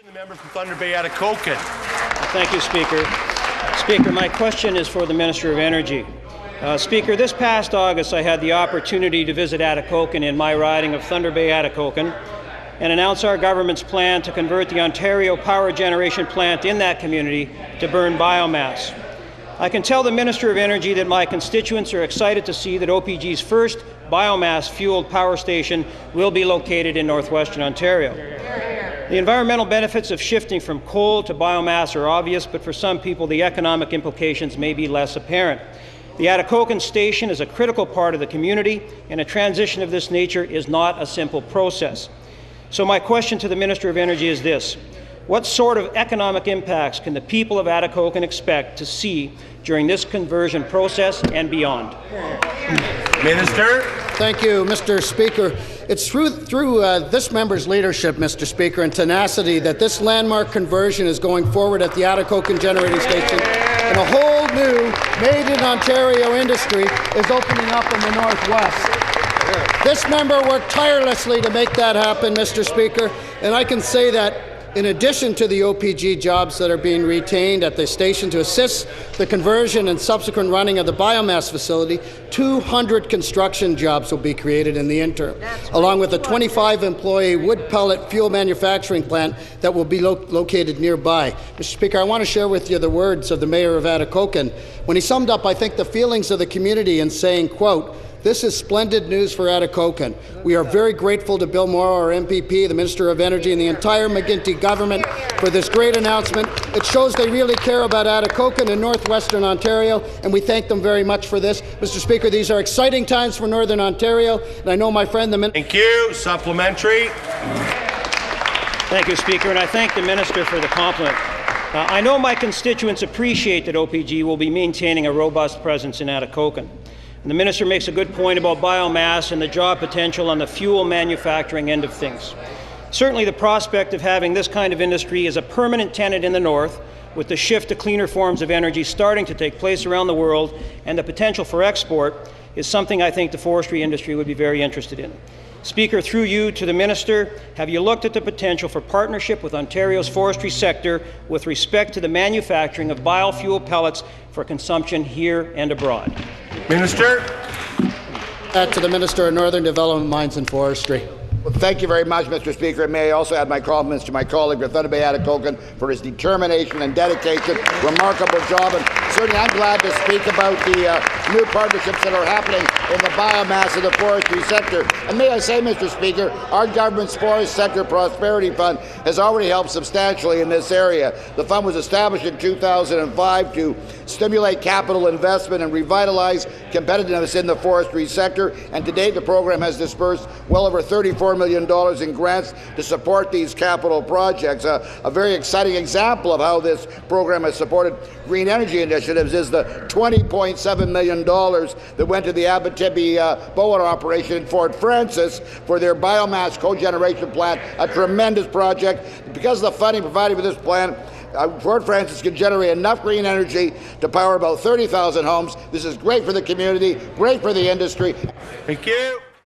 The member from Thunder Bay-Atikokan. Thank you, Speaker. Speaker, my question is for the Minister of Energy. Speaker, this past August I had the opportunity to visit Atikokan in my riding of Thunder Bay-Atikokan and announce our government's plan to convert the Ontario power generation plant in that community to burn biomass. I can tell the Minister of Energy that my constituents are excited to see that OPG's first biomass-fueled power station will be located in northwestern Ontario. The environmental benefits of shifting from coal to biomass are obvious, but for some people the economic implications may be less apparent. The Atikokan station is a critical part of the community, and a transition of this nature is not a simple process. So my question to the Minister of Energy is this: what sort of economic impacts can the people of Atikokan expect to see during this conversion process and beyond? Minister. Thank you, Mr. Speaker. It's through this member's leadership, Mr. Speaker, and tenacity that this landmark conversion is going forward at the Atikokan generating station, and a whole new made-in-Ontario industry is opening up in the northwest. This member worked tirelessly to make that happen, Mr. Speaker, and I can say that in addition to the OPG jobs that are being retained at the station to assist the conversion and subsequent running of the biomass facility, 200 construction jobs will be created in the interim, along with a 25-employee wood pellet fuel manufacturing plant that will be located nearby. Mr. Speaker, I want to share with you the words of the Mayor of Atikokan when he summed up, I think, the feelings of the community in saying, quote, "This is splendid news for Atikokan. We are very grateful to Bill Mauro, our MPP, the Minister of Energy, and the entire McGuinty government for this great announcement. It shows they really care about Atikokan and northwestern Ontario, and we thank them very much for this." Mr. Speaker, these are exciting times for northern Ontario, and I know my friend the Minister. Thank you. Supplementary. Thank you, Speaker, and I thank the Minister for the compliment. I know my constituents appreciate that OPG will be maintaining a robust presence in Atikokan. And the Minister makes a good point about biomass and the job potential on the fuel manufacturing end of things. Certainly the prospect of having this kind of industry as a permanent tenant in the north, with the shift to cleaner forms of energy starting to take place around the world and the potential for export, is something I think the forestry industry would be very interested in. Speaker, through you to the Minister, have you looked at the potential for partnership with Ontario's forestry sector with respect to the manufacturing of biofuel pellets for consumption here and abroad? Minister. To the Minister of Northern Development, Mines and Forestry. Well, thank you very much, Mr. Speaker. And may I also add my compliments to my colleague from Thunder Bay-Atikokan for his determination and dedication. Remarkable job. And certainly I'm glad to speak about the new partnerships that are happening in the biomass and the forestry sector. And may I say, Mr. Speaker, our government's Forest Sector Prosperity Fund has already helped substantially in this area. The fund was established in 2005 to stimulate capital investment and revitalize competitiveness in the forestry sector. And to date, the program has dispersed well over $34 million in grants to support these capital projects. A very exciting example of how this program has supported green energy initiatives is the $20.7 million that went to the Abitibi-Bowen operation in Fort Frances for their biomass cogeneration plant, a tremendous project. Because of the funding provided for this plan, Fort Frances can generate enough green energy to power about 30,000 homes. This is great for the community, great for the industry. Thank you.